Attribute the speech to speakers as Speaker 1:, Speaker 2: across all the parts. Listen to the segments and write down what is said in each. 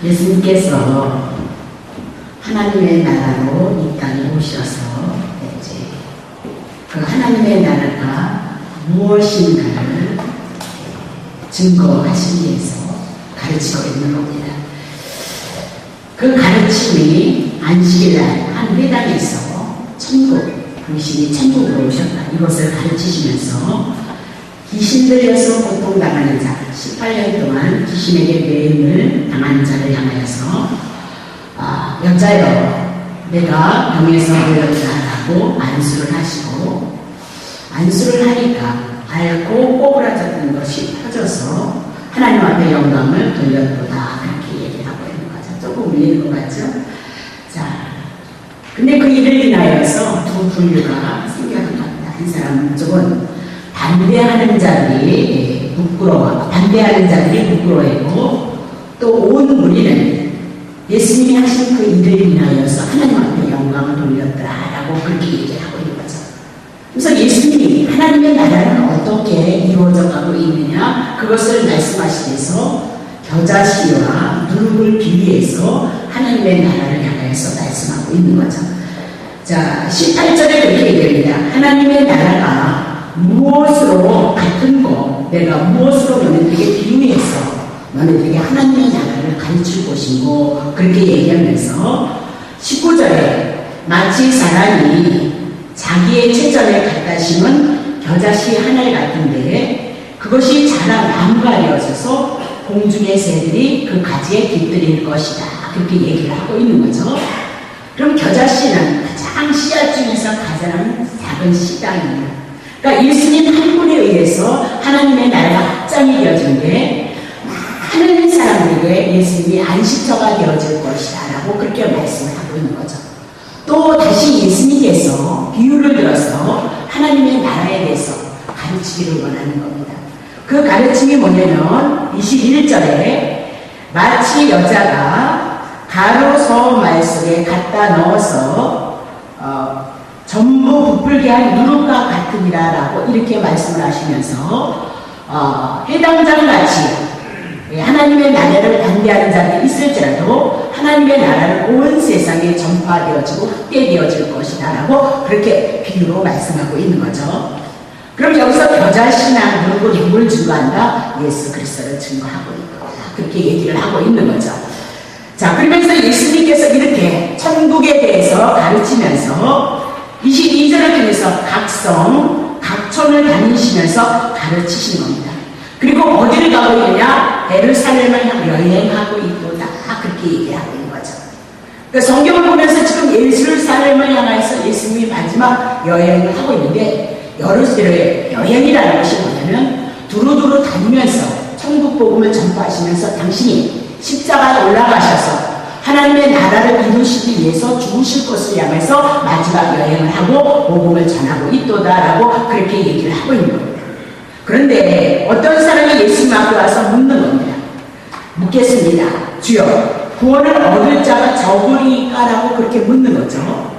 Speaker 1: 예수님께서 하나님의 나라로 이 땅에 오셔서 이제 그 하나님의 나라가 무엇인가를 증거하시기 위해서 가르치고 있는 겁니다. 그 가르침이 안식일날 한 회당에서 당신이 천국으로 오셨다. 이것을 가르치시면서 귀신 들려서 고통당하는 자, 18년 동안 귀신에게 매임을 당한 자를 향하여서 여자여 내가 병에서 들렸다라고 안수를 하시고, 안수를 하니까 앓고 꼬부라졌던 것이 퍼져서 하나님 앞에 영광을 돌렸도다. 그렇게 얘기를 하고 있는 거죠. 조금 울리는 것 같죠? 자, 근데 그 일을 인하여서 두 분류가 생겨난 겁니다. 한 사람 쪽은 반대하는 자들이 부끄러워하고, 또 온 무리는 예수님이 하신 그 일을 인하여서 하나님 앞에 영광을 돌렸다라고 그렇게 얘기를 하고 있는 거죠. 그래서 예수님이 하나님의 나라는 어떻게 이루어져 가고 있느냐, 그것을 말씀하시면서 겨자씨와 누룩을 비유해서 하나님의 나라를 향하여서 말씀하고 있는 거죠. 자, 18절에 그렇게 얘기합니다. 하나님의 나라가 무엇으로 같은 거, 내가 무엇으로 너희들에게 비유해서 너희들에게 하나님의 나라를 가르칠 것이고, 그렇게 얘기하면서 19절에 마치 사람이 자기의 채전에 갖다 심은 겨자씨 하늘 같은데 그것이 자라 나무가 되어져서 공중의 새들이 그 가지에 깃들일 것이다. 그렇게 얘기를 하고 있는 거죠. 그럼 겨자씨는 가장 씨앗 중에서 가장 작은 씨당입니다. 그러니까 예수님 한 분에 의해서 하나님의 나라가 확장이 되어진 게 많은 사람들에게 예수님이 안식처가 되어질 것이다 라고 그렇게 말씀을 하고 있는 거죠. 또 다시 예수님께서 비유를 들어서 하나님의 나라에 대해서 가르치기를 원하는 겁니다. 그 가르침이 뭐냐면 21절에 마치 여자가 가루 서말 속에 갖다 넣어서 전부 부풀게 한 누룩과 같으니라 라고 이렇게 말씀을 하시면서 해당장같이 하나님의 나라를 반대하는 자들이 있을지라도 하나님의 나라를 온 세상에 전파되어지고 확대되어질 것이다 라고 그렇게 비유로 말씀하고 있는 거죠. 그럼 여기서 겨자씨나 누룩을 누굴 증거한다? 예수 그리스도를 증거하고 있는 거다. 그렇게 얘기를 하고 있는 거죠. 자, 그러면서 예수님께서 이렇게 천국에 대해서 가르치면서 22절을 통해서 각성, 각촌을 다니시면서 가르치신 겁니다. 그리고 어디를 가고 있느냐? 예루살렘을 여행하고 있도다. 그렇게 얘기하고 있는 거죠. 그러니까 성경을 보면서 지금 예루살렘을 향해서 예수님이 마지막 여행을 하고 있는데, 여행이라는 것이 뭐냐면 두루두루 다니면서 천국 복음을 전파하시면서 당신이 십자가에 올라가셔서 하나님의 나라를 이루시기 위해서 죽으실 것을 향해서 마지막 여행을 하고 복음을 전하고 있도다라고 그렇게 얘기를 하고 있는 겁니다. 그런데 어떤 사람이 예수님 앞에 와서 묻는 겁니다. 묻겠습니다. 주여, 구원을 얻을 자가 적으리까라고 그렇게 묻는 거죠.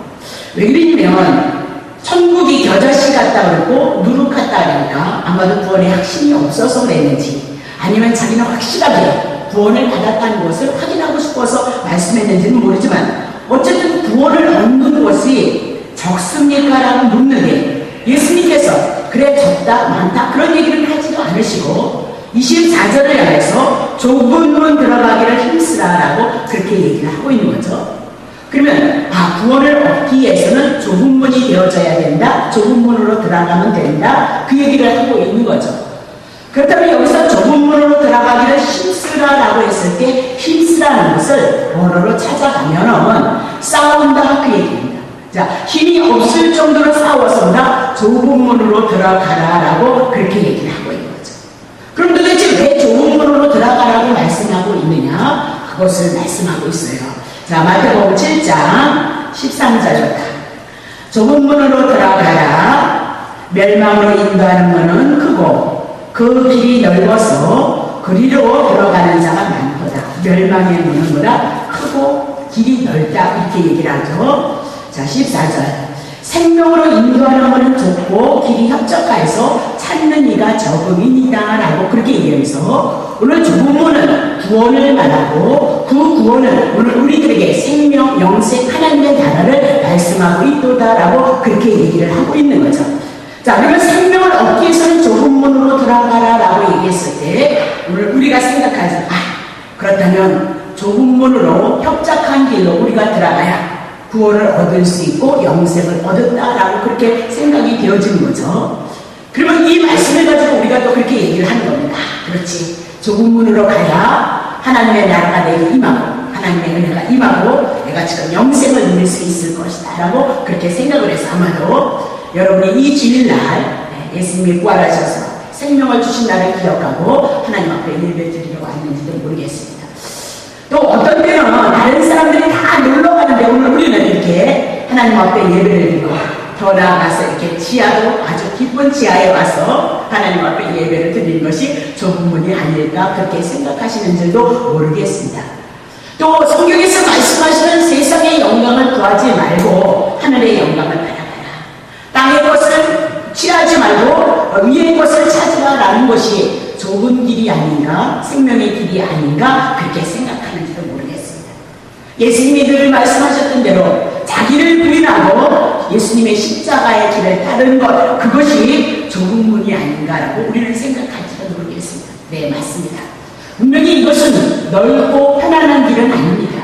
Speaker 1: 왜 그러냐면 천국이 겨자씨 같다 그러고 누룩 같다 그러니까 아마도 구원에 확신이 없어서 그랬는지, 아니면 자기는 확실하게 구원을 받았다는 것을 확인하고 싶어서 말씀했는지는 모르지만 어쨌든 구원을 얻는 것이 적습니까? 라고 묻는데 예수님께서 그래 적다 많다 그런 얘기를 하지도 않으시고 24절을 향해서 좁은 문 들어가기를 힘쓰라 라고 그렇게 얘기를 하고 있는 거죠. 그러면 구원을 얻기 위해서는 좁은 문이 되어져야 된다, 좁은 문으로 들어가면 된다, 그 얘기를 하고 있는 거죠. 그렇다면 여기서 좁은 문으로 들어가기를 힘쓰라라고 했을 때 힘쓰라는 것을 원어로 찾아가면은 싸운다 그 얘기입니다. 자, 힘이 없을 정도로 싸워서나 좁은 문으로 들어가라라고 그렇게 얘기를 하고 있는 거죠. 그럼 도대체 왜 좁은 문으로 들어가라고 말씀하고 있느냐? 그것을 말씀하고 있어요. 자, 마태복음 7장 13절입니다. 좁은 문으로 들어가라. 멸망으로 인도하는 문은 크고 그 길이 넓어서 그리로 들어가는 자가 많도다. 멸망의 문은 뭐라? 크고 길이 넓다 이렇게 얘기를 하죠. 자, 14절. 생명으로 인도하는 문은 좁고 길이 협착하여서 찾는 이가 적음이니다라고 그렇게 얘기하면서 오늘 좁은 문은 구원을 말하고 그 구원은 오늘 우리들에게 생명, 영생, 하나님의 나라를 말씀하고 있도다라고 그렇게 얘기를 하고 있는 거죠. 자, 그러면 생명을 얻기 위해서는 좁은 문으로 들어가라라고 얘기했을 때 오늘 우리가 생각하지, 그렇다면 좁은 문으로 협착한 길로 우리가 들어가야 구원을 얻을 수 있고 영생을 얻었다라고 그렇게 생각이 되어지는 거죠. 그러면 이 말씀을 가지고 우리가 또 그렇게 얘기를 하는 겁니다. 그렇지. 좁은 문으로 가야 하나님의 나라가 내게 임하고 하나님의 은혜가 임하고 내가 지금 영생을 누릴 수 있을 것이다 라고 그렇게 생각을 해서 아마도 여러분이 이 주일날 예수님이 부활하셔서 생명을 주신 날을 기억하고 하나님 앞에 예배 드리러 왔는지도 모르겠습니다. 또 어떤 때는 다른 사람들이 다 놀러 가는데 오늘 우리는 이렇게 하나님 앞에 예배를 드리고 더 나아가서 이렇게 지하도 아주 깊은 지하에 와서 하나님 앞에 예배를 드리는 것이 좁은 문이 아닐까 그렇게 생각하시는 줄도 모르겠습니다. 또 성경에서 말씀하시는 세상의 영광을 구하지 말고 하늘의 영광을 바라봐라. 땅의 것을 취하지 말고 위의 것을 찾으라라는 것이 좁은 길이 아닌가, 생명의 길이 아닌가 그렇게 생각하는지도 모르겠습니다. 예수님이 늘 말씀하셨던 대로 자기를 부인하고 예수님의 십자가의 길을 따르는 것, 그것이 좁은 문이 아닌가라고 우리는 생각할지도 모르겠습니다. 네, 맞습니다. 분명히 이것은 넓고 편안한 길은 아닙니다.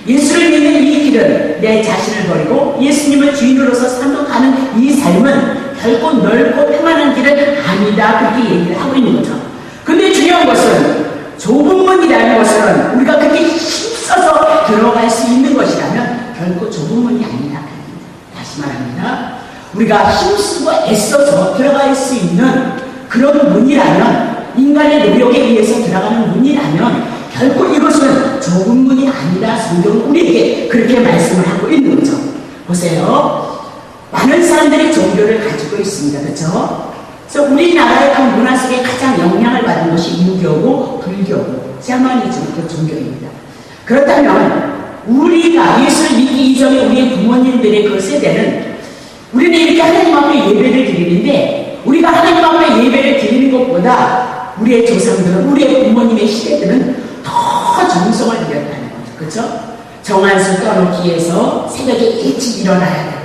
Speaker 1: 예수를 믿는 이 길은 내 자신을 버리고 예수님을 주인으로서 삼도가는 이 삶은 결코 넓고 편안한 길은 아니다 그렇게 얘기를 하고 있는 거죠. 근데 중요한 것은 좁은 문이라는 것은 우리가 그렇게 힘써서 들어갈 수 있는 것이라면 결코 좁은 문이 아니다. 다시 말합니다. 우리가 힘쓰고 애써서 들어갈 수 있는 그런 문이라면 인간의 노력에 의해서 들어가는 문이라면 결코 이것은 좁은 문이 아니라 성경은 우리에게 그렇게 말씀을 하고 있는 거죠. 보세요. 많은 사람들이 종교를 가지고 있습니다. 그렇죠? 그래서 우리나라의 그 문화 속에 가장 영향을 받은 것이 유교고 불교고 샤머니즘 그 종교입니다. 그렇다면 우리가 예수를 믿기 이전에 우리의 부모님들의 그 세대는 우리는 이렇게 하나님 앞에 예배를 드리는데 우리가 하나님 앞에 예배를 드리는 것보다 우리의 조상들은 우리의 부모님의 시대들은 더 정성을 들였다는 거죠. 그렇죠? 정한수 떠놓기 위해서 새벽에 일찍 일어나야 되고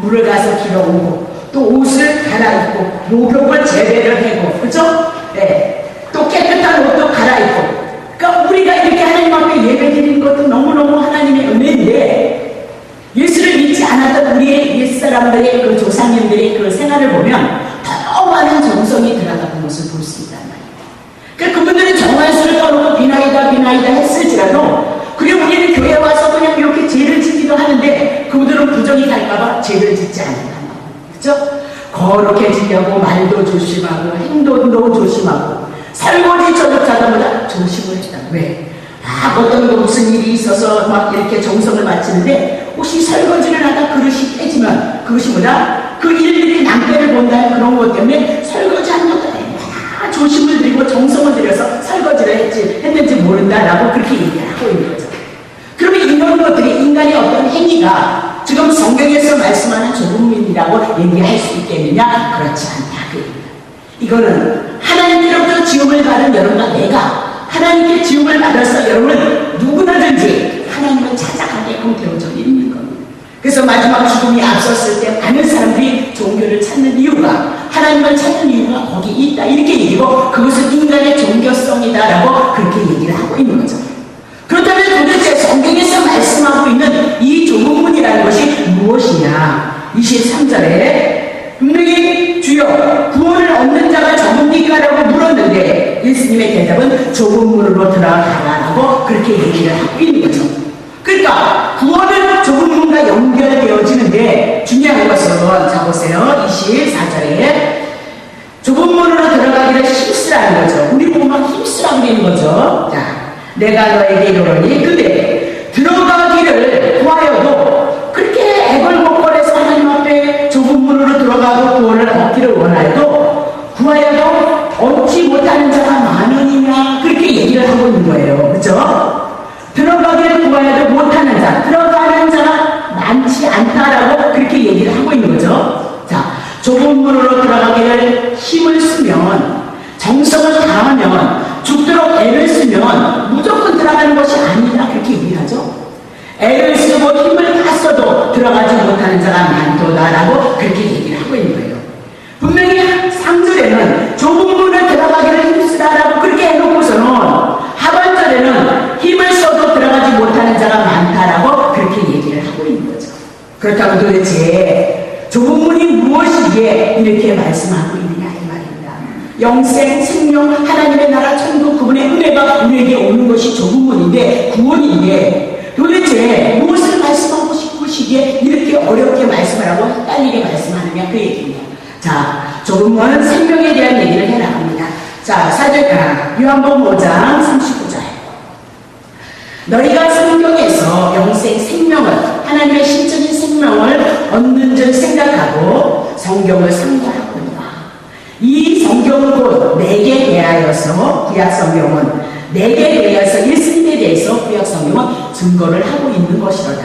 Speaker 1: 물을 가서 길어오고 또 옷을 갈아입고 목욕을 제대로 하고 그렇죠? 네. 또 깨끗한 옷도 갈아입고 그러니까 우리가 이렇게 하나님 앞에 예배 드리는 것도 너무너무 하나님의 은혜인데 예수를 믿지 않았던 우리의 옛사람들의 그 조상님들의 그 생활을 보면 더 많은 정성이 들어가는 것을 볼 수 있단 말이에요. 그러니까 그분들은 정한수를 떠놓고 비나이다 했을지라도 그리고 우리는 교회 와서 그냥 이렇게 죄를 짓기도 하는데 그분들은 부정이 갈까봐 죄를 짓지 않는단 말이에요. 그렇죠? 거룩해지려고 말도 조심하고 행동도 조심하고 설거지 저녁자다보다 조심을 했다. 왜? 어떤 거 무슨 일이 있어서 막 이렇게 정성을 바치는데 혹시 설거지를 하다 그릇이 깨지면 그것이 뭐다? 그 일일이 낭패를 본다는 그런 것 때문에 설거지 하는 것도 얼마나 조심을 들이고 정성을 들여서 설거지를 했는지 모른다라고 그렇게 얘기하고 있는 거죠. 그러면 이런 것들이 인간의 어떤 행위가 지금 성경에서 말씀하는 좁은 문이라고 얘기할 수 있겠느냐? 그렇지 않다. 그 얘기입니다. 이거는 하나님께로부터 지음을 받은 여러분과 내가 하나님께 지음을 받아서 여러분은 누구나든지 하나님을 찾아가게끔 되어져 있는 겁니다. 그래서 마지막 죽음이 앞섰을 때 많은 사람들이 종교를 찾는 이유가 하나님을 찾는 이유가 거기 있다 이렇게 얘기고 그것은 인간의 종교성이다라고 그렇게 얘기를 하고 있는 거죠. 그렇다면 도대체 성경에서 말씀하고 있는 이 좁은 문이라는 것이 무엇이냐? 23절에 분명히 주여 구원을 얻는 자가 좁은니까라고 물었는데 예수님의 대답은 좁은 문으로 들어가라라고 그렇게 얘기를 하고 있는 거죠. 그러니까 구원은 좁은 문과 연결되어지는데 중요한 것은 자 보세요. 24절에 좁은 문으로 들어가기를 힘쓰라는 거죠. 우리 보면 힘쓰라고 되는 거죠. 자, 내가 너에게 이르노니 근데 들어가기를 구하여도 그렇게 애걸복걸해서 하나님 앞에 좁은 문으로 들어가고 구원을 얻기를 원하여도 구하여도 얻지 못하는 자가 많으니냐 그렇게 얘기를 하고 있는 거예요. 그렇죠? 들어가기를 구하여도 못하는 자, 들어가는 자가 많지 않다라고 그렇게 얘기를 하고 있는 거죠. 자, 좁은 문으로 들어가기를 힘을 쓰면 정성을 다하면 죽도록 애를 쓰면 무조건 애를 쓰고 힘을 다 써도 들어가지 못하는 자가 많도다라고 그렇게 얘기를 하고 있는 거예요. 분명히 3절에는 좁은 문을 들어가기를 힘쓰라라고 그렇게 해놓고서는 하반절에는 힘을 써도 들어가지 못하는 자가 많다라고 그렇게 얘기를 하고 있는 거죠. 그렇다면 도대체 좁은 문이 무엇이기에 이렇게 말씀하고 있느냐 이 말입니다. 영생, 생명, 하나님의 나라, 천국, 그분의 은혜가 우리에게 오는 것이 좁은 문인데, 구원인데 도대체 무엇을 말씀하고 싶으시기에 이렇게 어렵게 말씀을 하고 헷갈리게 말씀하느냐 그 얘기입니다. 자, 좁은 문은 생명에 대한 얘기를 해나갑니다. 자, 요한복음 5장 39절. 너희가 성경에서 영생, 생명을, 하나님의 신적인 생명을 얻는 줄 생각하고 성경을 상고하거니와. 이 성경은 곧 내게 대하여서, 구약성경은 내게 대하여서 예수님에 대해서 구약성경은 증거를 하고 있는 것이로다.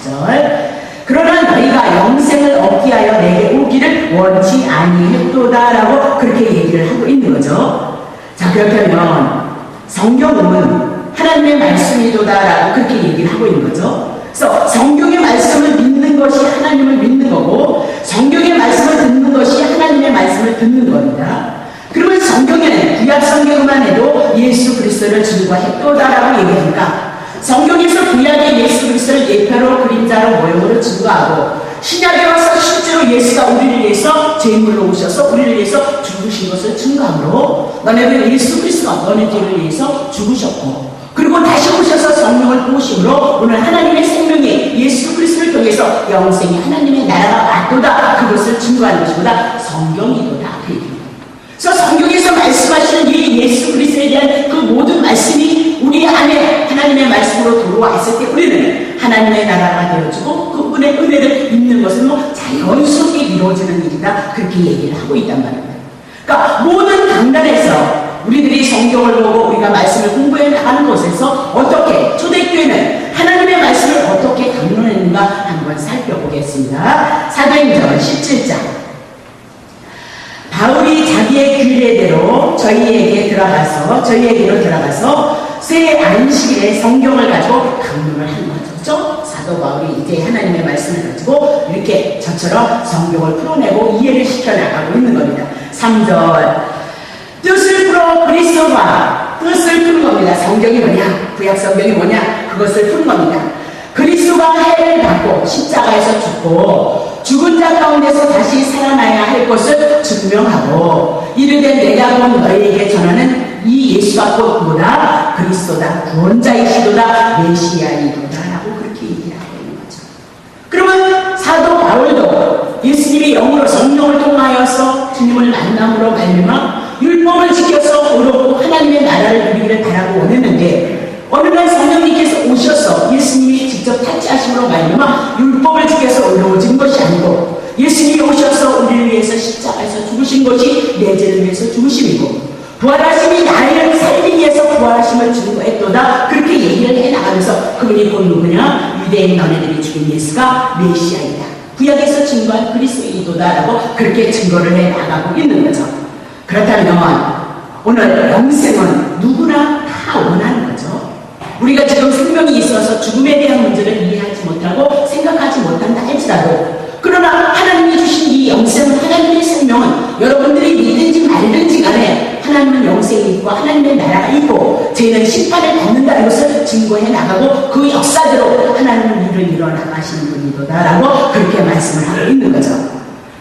Speaker 1: 40절. 그러나 너희가 영생을 얻기 하여 내게 오기를 원치 아니했도다라고 그렇게 얘기를 하고 있는 거죠. 자, 그렇다면 성경은 하나님의 말씀이도다라고 그렇게 얘기를 하고 있는 거죠. 그래서 성경의 말씀을 믿는 것이 하나님을 믿는 거고, 성경의 말씀을 듣는 것이 하나님의 말씀을 듣는 겁니다. 그러면 성경에는 구약 성경만 해도 예수 그리스도를 증거했도다라고 얘기하니까, 성경에서 구약의 예수 그리스도를 예표로, 그림자로, 모형으로 증거하고, 신약에 와서 실제로 예수가 우리를 위해서 제물로 오셔서 우리를 위해서 죽으신 것을 증거함으로, 너네는 예수 그리스도가 너네들을 위해서 죽으셨고, 그리고 다시 오셔서 성령을 부으심으로 오늘 하나님의 생명이 예수 그리스도를 통해서 영생이 하나님의 나라가 왔도다, 그것을 증거하는 것이보다 성경이도다 그 얘기입니다. 그래서 성경에서 말씀하시는 이 예수 그리스도에 대한 그 모든 말씀이 우리 안에 하나님의 말씀으로 들어와 있을 때 우리는 하나님의 나라가 되어주고 그분의 은혜를 입는 것은 뭐 자연스럽게 이루어지는 일이다, 그렇게 얘기를 하고 있단 말입니다. 그러니까 모든 강단에서 우리들이 성경을 보고 우리가 말씀을 공부해 나가는 곳에서 어떻게 초대교회는 하나님의 말씀을 어떻게 강론했는가 한번 살펴보겠습니다. 사도행전 17장. 바울이 자기의 규례대로 저희에게로 들어가서 새 안식일에 성경을 가지고 강론을 하는 거죠. 그렇죠? 사도 바울이 이제 하나님의 말씀을 가지고 이렇게 저처럼 성경을 풀어내고 이해를 시켜나가고 있는 겁니다. 3절. 뜻을 풀어 그리스도가, 뜻을 푸는 겁니다. 성경이 뭐냐? 구약 성경이 뭐냐? 그것을 푸는 겁니다. 그리스도가 해를 받고 십자가에서 죽고 죽은 자 가운데서 다시 살아나야 할 것을 증명하고 이르되 내가 본 너희에게 전하는 이 예수가 곧 뭐다? 그리스도다, 구원자이시도다, 메시아이도다 라고 그렇게 얘기를 하고 있는 거죠. 그러면 사도 바울도 예수님이 영으로 성령을 통하여서 주님을 만남으로 말미암아 율법을 지켜서 의롭고 하나님의 나라를 누리기를 바라고 원했는데, 어느 날 성령님께서 오셔서 예수님이 직접 타치하심으로 말미암아 율법을 지켜서 의로워진 것이 아니고 예수님이 오셔서 우리를 위해서 십자가에서 죽으신 것이 내 죄를 위해서 죽으심이고 부활하심이 나를 살리기 위해서 부활하심을 증거했도다, 그렇게 얘기를 해나가면서 그분이 곧 누구냐? 유대인 너네들이 죽인 예수가 메시아이다, 구약에서 증거한 그리스도이도다라고 그렇게 증거를 해나가고 있는 거죠. 그렇다면 오늘 영생은 누구나 다 원하는 거죠. 우리가 지금 생명이 있어서 죽음에 대한 문제를 이해하지 못하고 생각하지 못한다 할지라도, 그러나 하나님이 주신 이 영생은, 하나님의 생명은 여러분들이 믿든지 말든지 간에 하나님은 영생이 있고 하나님의 나라가 있고 죄는 심판을 받는다는 것을 증거해 나가고 그 역사대로 하나님은 일을 이뤄나가시는 분이도다라고 그렇게 말씀을 하고 있는 거죠.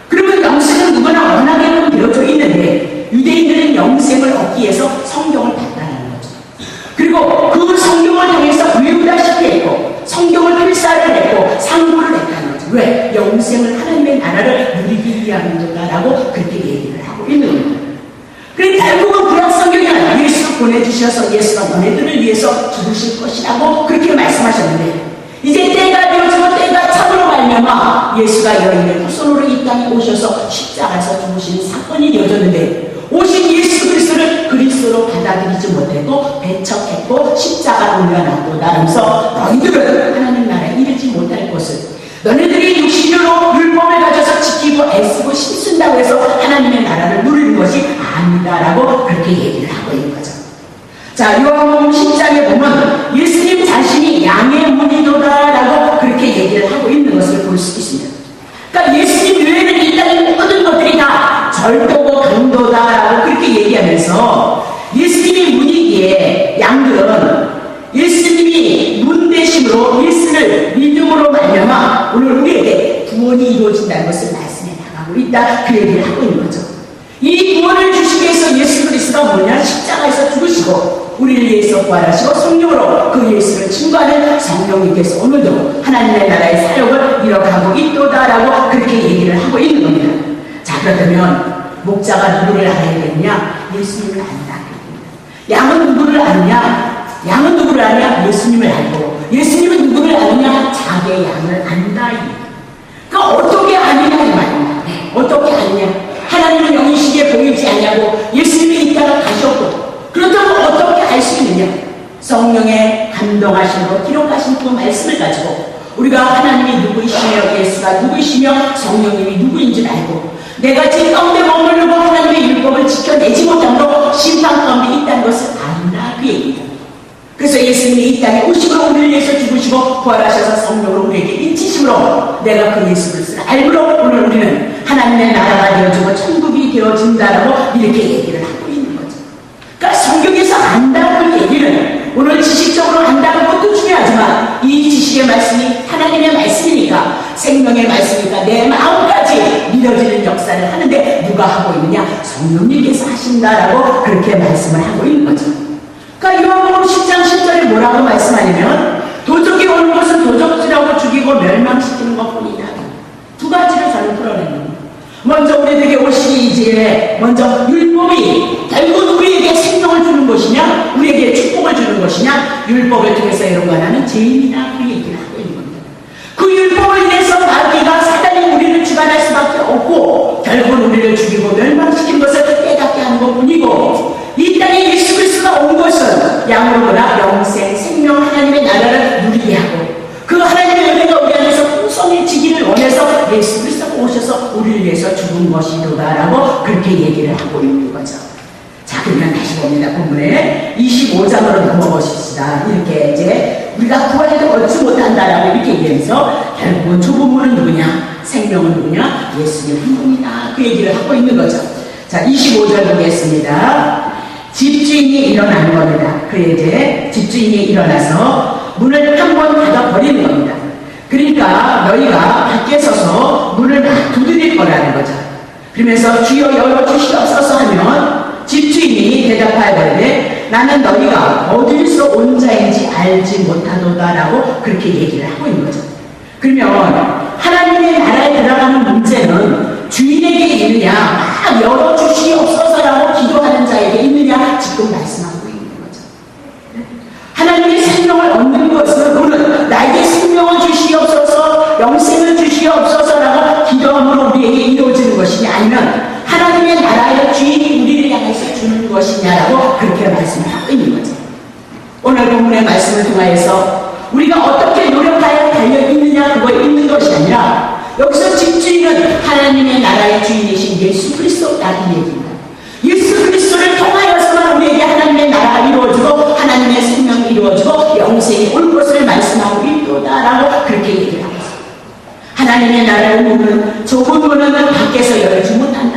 Speaker 1: 그러면 영생은 누구나 원하게끔 되어져 있는데 유대인들은 영생을 얻기 위해서 성경을 봤다는 거죠. 그리고 그 성경을 통해서 외우다시피 했고 성경을 필사를 했고 상고를 했다는 거죠. 왜? 영생을, 하나님의 나라를 누리기 위함이다라고 그렇게 얘기를 하고 있는 거예요. 그러니까 결국은 구약 성경에는 예수 보내주셔서 예수가 너네들을 위해서 죽으실 것이라고 그렇게 말씀하셨는데, 이제 때가 되어지고 때가 참으로 말미암아 예수가 여인의 후손으로 이 땅에 오셔서 십자가에서 죽으시는 사건이 이어졌는데, 오신 예수 그리스도를 그리스도로 받아들이지 못했고 배척했고 십자가로 올려놨고 나면서 너희들은 하나님 나라에 이르지 못할 것을, 너네들이 육신으로 율법을 가져서 지키고 애쓰고 힘쓴다고 해서 하나님의 나라를 누리는 것이 아니다라고 그렇게 얘기를 하고 있는 거죠. 자, 요한복음 10장에 보면 예수님 자신이 양의 문이도다라고 얘기를 하고 있는 것을 볼 수 있습니다. 그러니까 예수님 외에는 이 땅의 모든 것들이 다 절도고 강도다라고 그렇게 얘기하면서 예수님의 문이기에 양들은 예수님이 문 대심으로 예수를 믿음으로 말미암아 오늘 우리에게 구원이 이루어진다는 것을 말씀해 나가고 있다, 그 얘기를 하고 있는 거죠. 이 구원을 주시기 위해서 예수 그리스도가 뭐냐? 십자가에서 죽으시고 우리를 위해서 부활하시고 성령으로 그 예수를 증거하는 성령님께서 오늘도 하나님의 나라의 사역을 이뤄가고 있도다라고 그렇게 얘기를 하고 있는 겁니다. 자, 그렇다면 목자가 누구를 알아야겠냐? 예수님을 안다. 양은 누구를 아느냐? 양은 누구를 아느냐? 예수님을 알고, 예수님은 누구를 아느냐? 자기의 양을 안다. 그러니까 어떻게 아느냐 이 말입니다. 어떻게 아느냐? 하나님은 영이시기에 보이지 않냐고 예수님이 이 땅을 가셨고, 그렇다면 어떻게 알 수 있느냐? 성령의 감동하심으로 기록하신 그 말씀을 가지고 우리가 하나님이 누구이시며 예수가 누구이시며 성령님이 누구인지를 알고, 내가 제 가운데 머무르고 하나님의 율법을 지켜내지 못함으로 심판 가운데 있다는 것을 안다, 그 얘기입니다. 그래서 예수님이 이 땅에 오심으로 우리를 위해서 죽으시고 부활하셔서 성령으로 우리에게 인치심으로 내가 그 예수 그리스도를 알므로 오늘 우리는 하나님의 나라가 되어지고 천국이 되어진다라고 이렇게 얘기를 하고 있는 거죠. 그러니까 성경에서 안다는 얘기는 오늘 지식적으로 안다는 것도 중요하지만 이 지식의 말씀이 하나님의 말씀이니까, 생명의 말씀이니까 내 마음까지 믿어지는 역사를 하는데 누가 하고 있느냐? 성령님께서 하신다라고 그렇게 말씀을 하고 있는 거죠. 그러니까 요한복음 10장 10절에 뭐라고 말씀하냐면 도적이 오는 것은 도적질하고 죽이고 멸망시키는 것뿐이다. 두 가지를 저는 풀어내는 겁니다. 먼저 우리에게 오시기 이제 먼저 율법이 결국 우리에게 생명을 주는 것이냐, 우리에게 축복을 주는 것이냐, 율법을 통해서 이런 거 나는 죄인이다, 그 얘기를 하고 있는 겁니다. 그 율법을 인해서 마귀가 사단이 우리를 주관할 수밖에 없고 결국 우리를 죽이고 멸망시키는 것을 깨닫게 하는 것뿐이고, 이 땅에 예수 그리스도가 온 것은 양으로나 영생 생명 하나님의 나라를 누리게 하고 그 하나님의 은혜가 우리 안에서 풍성해지기를 원해서 예수 그리스도가 오셔서 우리를 위해서 죽은 것이로다라고 그렇게 얘기를 하고 있는 거죠. 자, 그러면 다시 봅니다. 본문에 25장으로 넘어보십시다. 이렇게 이제 우리가 구원해도 얻지 못한다라고 이렇게 얘기하면서 결국은 좁은 문은 누구냐? 생명은 누구냐? 예수님 한 분이다, 그 얘기를 하고 있는 거죠. 자, 25절 보겠습니다. 집주인이 일어나는 겁니다. 그에 이제 집주인이 일어나서 문을 한 번 닫아버리는 겁니다. 그러니까 너희가 밖에 서서 문을 막 두드릴 거라는 거죠. 그러면서 주여 열어주시옵소서 하면 집주인이 대답하여버리되 나는 너희가 어디서 온 자인지 알지 못하도다라고 그렇게 얘기를 하고 있는 거죠. 그러면 하나님의 나라에 들어가는 문제는 주인에게 있느냐, 막 열어주시옵소서라고 기도하는 자에게 있느냐, 지금 말씀하고 있는 거죠. 하나님의 생명을 얻는 것은 오늘 나에게 생명을 주시옵소서, 영생을 주시옵소서라고 기도함으로 우리에게 이루어지는 것이냐, 아니면 하나님의 나라의 주인이 우리를 향해서 주는 것이냐라고 그렇게 말씀을 하고 있는 거죠. 오늘 본문의 말씀을 통하여서 우리가 어떻게 노력하여 달려있느냐, 그거에 있는 것이 아니라 여기서 집주인은 하나님의 나라의 주인이신 예수 그리스도라는 얘기입니다. 예수 그리스도를 통하여서만 우리에게 하나님의 나라가 이루어지고 하나님의 생명이 이루어지고 영생이 올 것을 말씀하고 있도다라고 그렇게 얘기를 하고 있습니다. 하나님의 나라의 문은, 좁은 문은 밖에서 열지 못한다.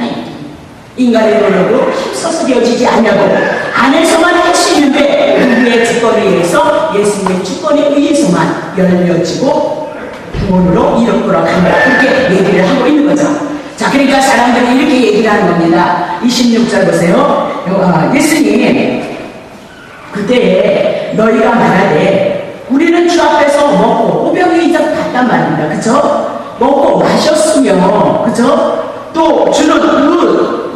Speaker 1: 인간의 노력으로 힘써서 되어지지 않냐고 안에서만 할 수 있는데 우리의 주권에 의해서, 예수님의 주권에 의해서만 열려지고 구원으로 이끌어 간다, 그렇게 얘기를 하고 있는 거죠. 자, 그러니까 사람들이 이렇게 얘기를 하는 겁니다. 26절 보세요. 예수님 그때 너희가 말하되 우리는 주 앞에서 먹고 오병이 이제 갔단 말입니다. 그쵸? 먹고 마셨으며, 그쵸? 또 주는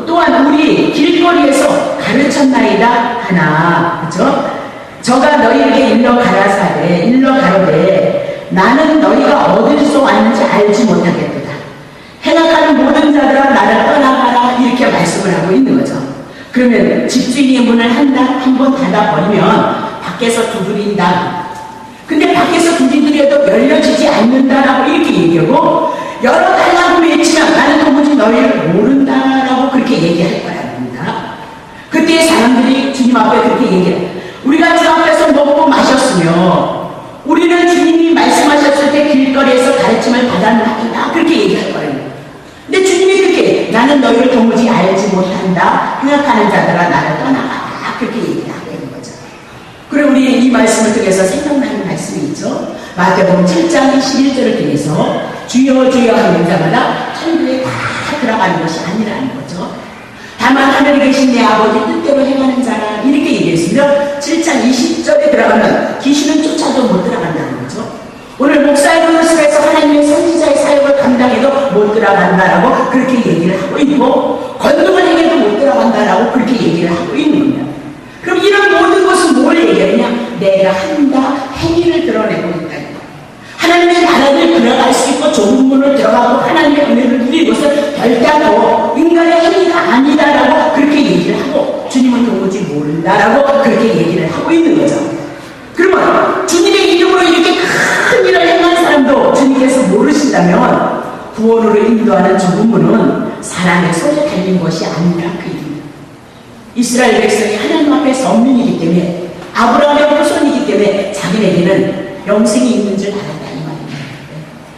Speaker 1: 또한 우리 길거리에서 가르쳤나이다 하나, 그쵸? 저가 너희에게 일러 가로되 나는 너희가 어디서 왔는지 알지 못하겠도다. 행악하는 모든 자들아 나를 떠나가라, 이렇게 말씀을 하고 있는 거죠. 그러면 집주인의 문을 한 번 닫아버리면 밖에서 두드린다. 근데 밖에서 두드려도 열려지지 않는다라고 이렇게 얘기하고, 열어달라고 외치면 나는 도무지 너희를 모른다라고 그렇게 얘기할 거랍니다. 그때 사람들이 주님 앞에 그렇게 얘기해요. 우리가 주 앞에서 먹고 마셨으며 우리는 주님이 말씀하셨을 때 길거리에서 말씀을 통해서 생각나는 말씀이 있죠. 마태복음 7장 21절을 통해서 주여 주여 하는 자마다 천국에 다 들어가는 것이 아니라는 거죠. 다만 하늘에 계신 내 아버지 뜻대로 행하는 자라 이렇게 얘기했으며 7장 20절에 들어가면 귀신은 쫓아도 못 들어간다는 거죠. 오늘 목사의 그릇에서 하나님의 선지자의 사역을 감당해도 못 들어간다라고 그렇게 얘기를 하고 있고, 권능을 행해도 못 들어간다라고 그렇게 얘기를 하고 있는 겁니다. 그럼 이런 모든 것은 뭘 얘기하느냐? 내가 한다, 행위를 드러내고 있다. 하나님의 나라를 들어갈 수 있고 좁은 문을 들어가고 하나님의 은혜를 누리는 것은 별다고 인간의 행위가 아니다라고 그렇게 얘기를 하고, 주님은 도무지 모른다라고 그렇게 얘기를 하고 있는 거죠. 그러면 주님의 이름으로 이렇게 큰 일을 행한 사람도 주님께서 모르신다면 구원으로 인도하는 좁은 문은 사람의 손에 달린 것이 아니라 그 일입니다. 이스라엘 백성이 하나님 앞에 선민이기 때문에, 아브라함의 후손이기 때문에 자기네게는 영생이 있는 줄 알았다 이 말입니다.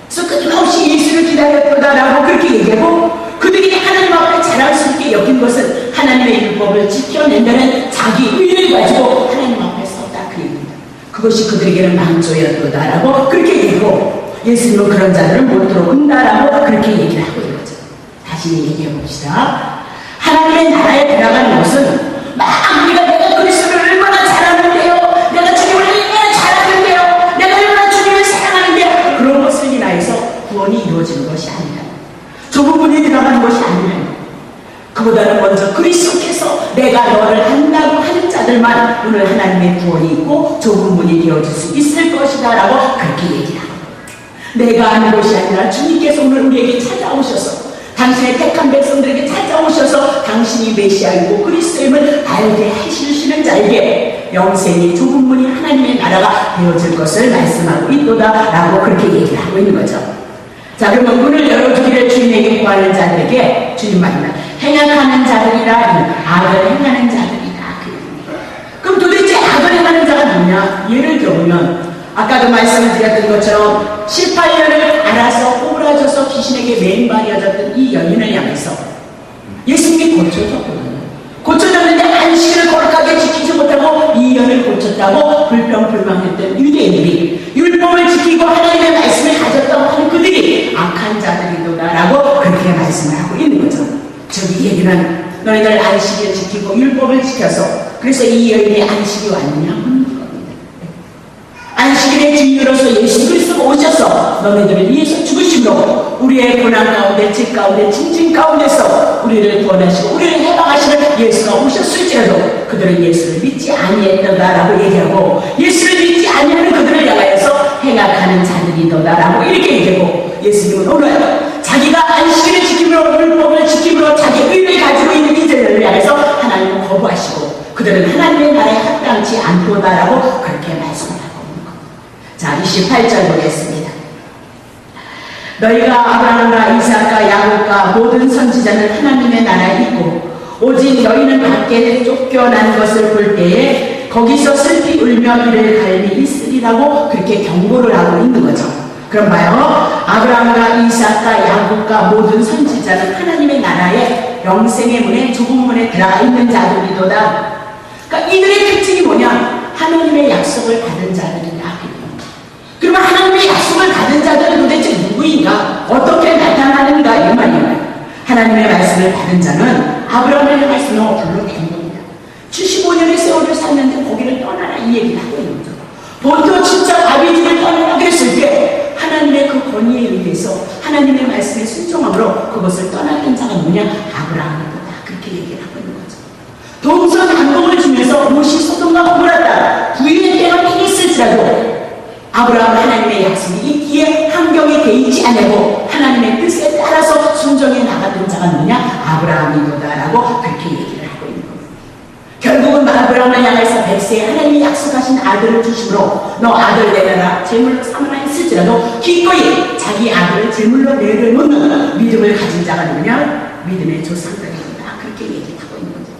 Speaker 1: 그래서 끊임없이 예수를 기다렸다라고 그렇게 얘기하고, 그들이 하나님 앞에 자랄 수 있게 여긴 것은 하나님의 율법을 지켜낸다는 자기 의를 가지고 하나님 앞에 섰다 그 얘기입니다. 그것이 그들에게는 만조였다라고 그렇게 얘기하고, 예수님은 그런 자들을 못 들어온다라고 그렇게 얘기를 하고 있는 거죠. 다시 얘기해 봅시다. 하나님의 나라에 들어가는 것은 막 우리가 내가 그리스도를 얼마나 잘하는데요, 내가 주님을 얼마나 잘하는데요, 내가 얼마나 주님을 사랑하는데요, 그런 것을 인하여서 구원이 이루어지는 것이 아니라, 좁은 문에 들어가는 것이 아니라, 그보다는 먼저 그리스도께서 내가 너를 한다고 하는 자들만 오늘 하나님의 구원이 있고 좁은 문이 되어질 수 있을 것이다 라고 그렇게 얘기를 합니다. 내가 하는 것이 아니라 주님께서 오늘 우리에게 찾아오셔서, 당신의 택한 백성들에게 찾아오셔서 당신이 메시아이고 그리스도임을 알게 해주시는 자에게 영생이 좁은 문이 하나님의 나라가 되어질 것을 말씀하고 있도다 라고 그렇게 얘기를 하고 있는 거죠. 자, 그러면 문을 열어주기를 주님에게 구하는 자들에게 주님 말입니다. 행악하는 자들이라, 악을 행하는 자들이다. 그럼 도대체 악을 행하는 자가 누구냐? 예를 들어보면 아까도 말씀을 드렸던 것처럼 18년을 알아서 꼬부라져서 귀신에게 맨발이어졌던 이 여인을 향해서 예수님이 고쳐줬거든요. 고쳐줬는데 안식일을 거룩하게 지키지 못하고 이 여인을 고쳤다고 불평불만했던 유대인들이, 율법을 지키고 하나님의 말씀을 가졌다고 하는 그들이 악한 자들이도다라고 그렇게 말씀을 하고 있는 거죠. 즉 이 얘기는 너희들 안식일을 지키고 율법을 지켜서 그래서 이 여인의 안식이 왔느냐? 안식일의 주인으로서 예수 그리스도가 오셔서 너희들을 위해서 죽으심으로 우리의 고난 가운데, 질 가운데, 짐진 가운데서 우리를 구원하시고 우리를 해방하시는 예수가 오셨을지라도 그들은 예수를 믿지 아니했다라고 얘기하고, 예수를 믿지 아니하는 그들을 향하여서 행악하는 자들이더라라고 이렇게 얘기하고, 예수님은 오늘 자기가 안식일을 지킴으로 율법을 지킴으로 자기 의를 가지고 있는 이들을 향해서 하나님을 거부하시고 그들은 하나님의 나라에 합당치 않도다라고 그렇게 말씀합니다. 자, 28절 보겠습니다. 너희가 아브라함과 이삭과 야곱과 모든 선지자는 하나님의 나라에 있고 오직 너희는 밖에 쫓겨난 것을 볼 때에 거기서 슬피 울며 이를 갈미 있으리라고 그렇게 경고를 하고 있는 거죠. 그럼 봐요. 아브라함과 이삭과 야곱과 모든 선지자는 하나님의 나라에 영생의 문에, 좁은 문에 들어가 있는 자들이도다. 그러니까 이들의 특징이 뭐냐? 하나님의 약속을 받은 자들이다. 그러면 하나님의 약속을 받은 자들은 도대체 누구인가? 어떻게 나타나는가? 이 말이에요. 하나님의 말씀을 받은 자는 아브라함의 말씀을 불러낸 겁니다. 75년의 세월을 살는데 거기를 떠나라 이 얘기를 하고 있는 거죠. 본토 진짜 아비집을 떠나라 그랬을 때 하나님의 그 권위에 의해서 하나님의 말씀에 순종함으로 그것을 떠났던 자가 누구냐? 아브라함이다. 그렇게 얘기를 하고 있는 거죠. 동서남북을 주면서 롯이 소돔과 고모라다 부인의 때가 있을지라도 아브라함은 하나님의 약속이 있기에 환경에 개의치 않고 하나님의 뜻에 따라서 순종해 나갔던 자가 누구냐? 아브라함이도다라고 그렇게 얘기를 하고 있는 겁니다. 결국은 아브라함을 향해서 백세에 하나님이 약속하신 아들을 주심으로 너 아들 내려라 제물로 삼으라 했을지라도 기꺼이 자기 아들을 제물로 내려놓는 믿음을 가진 자가 누구냐? 믿음의 조상들입니다. 그렇게 얘기하고 있는 거죠.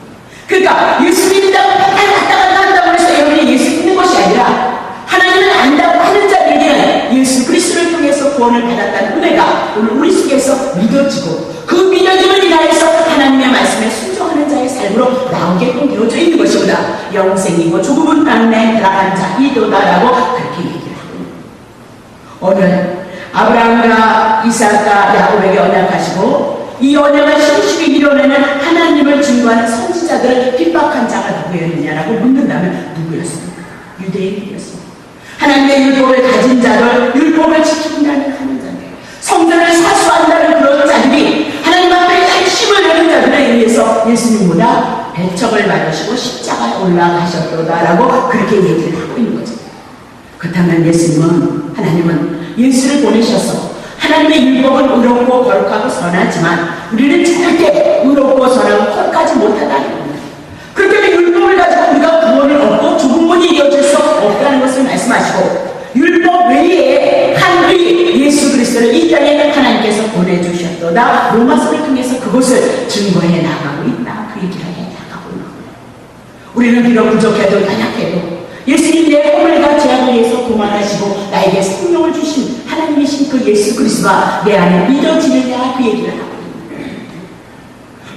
Speaker 1: 그러니까 예수 믿는다고 왔다 한다고 해서 여러분이 예수 믿는 것이 아니라 하나님을 안다고 하는 자들에게는 예수 그리스도를 통해서 구원을 받았다는 은혜가 오늘 우리 속에서 믿어지고 그 믿어짐을 인하여서 하나님의 말씀에 순종하는 자의 삶으로 나오게끔 되어져 있는 것이보다 영생이고 좁은 하나님에 들어간 자 이도다라고 그렇게 얘기를 하고 있는 거예요. 오늘 아브라함과 이삭과 야곱에게 언약하시고 이 언약을 신실히 이뤄내는 하나님을 증거하는 선지자들을 핍박한 자가 누구였느냐라고 묻는다면 누구였습니까? 유대인이었습니다. 하나님의 율법을 가진 자들, 율법을 지킨다는 하는 자들, 성전을 사수한다는 그런 자들이 하나님 앞에 열심을 내는 자들에 의해서 예수님보다 배척을 받으시고 십자가에 올라가셨도다라고 그렇게 얘기를 하고 있는 거죠. 그렇다면 하나님은 예수를 보내셔서 하나님의 율법은 의롭고 거룩하고 선하지만 우리는 절대 의롭고 선하고 거룩하지 못하다는 겁니다. 그렇기 때문에 율법을 가지고 우리가 구원을 얻고 조국문이 이어질 수 없다는 것을 말씀하시고 율법 외에 한 우리 예수 그리스도를 이 땅에 하나님께서 보내주셨도다. 로마서를 통해서 그것을 증거해 나가고 있다. 그 얘기를 해 나가고 있는 거예요. 우리는 비록 부족해도 연약해도 예수님 내 허물과 죄악을 위해서 고만하시고 나에게 생명을 주신 하나님이신 그 예수 그리스도가 내 안에 믿어지느냐 그 얘기를 하고 있는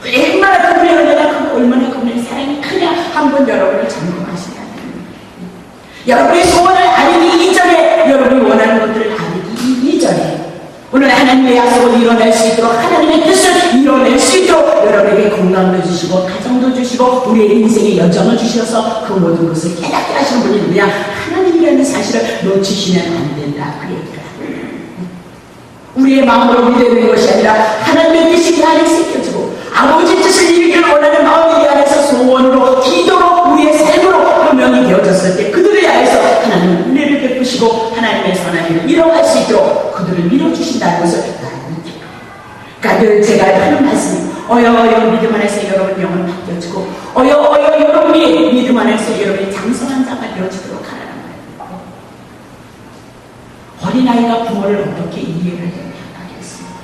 Speaker 1: 거예요. 얼마나 그분의 은혜가 크고 얼마나 그분의 사랑이 크냐 한번 여러분을 점검하셔야 됩니다. 여러분의 소원을 아니기 이전에 여러분이 원하는 것들을 아니기 이전에 오늘 하나님의 약속을 이뤄낼 수 있도록 하나님의 뜻을 이뤄낼 수 있도록 여러분에게 건강도 주시고 가정도 주시고 우리의 인생의 여정을 주셔서 그 모든 것을 깨닫게 하시는 분이 누구냐? 하나님이라는 사실을 놓치시면 안 된다. 그 얘기를 하고 우리의 마음으로 믿어야 것이 아니라 하나님의 뜻이 내 안에 새겨지고 아버지 뜻을 이루기를 원하는 마음이 내 안에서 소원으로 기도로 우리의 삶으로 표명이 되어졌을 때 그들을 향해서 하나님은 은혜를 베푸시고 하나님의 선한 일을 이뤄갈 수 있도록 그들을 밀어주신다는 것을 나는 믿습니다. 그러니까 늘 제가 하는 말씀이 어여 믿음 안에서 여러분 영은 바뀌어지고 어여 여러분이 믿음 안에서 여러분이 장성한 자가 되어지도록 하라는 거예요. 어린아이가 부모를 어떻게 이해를 하겠습니까?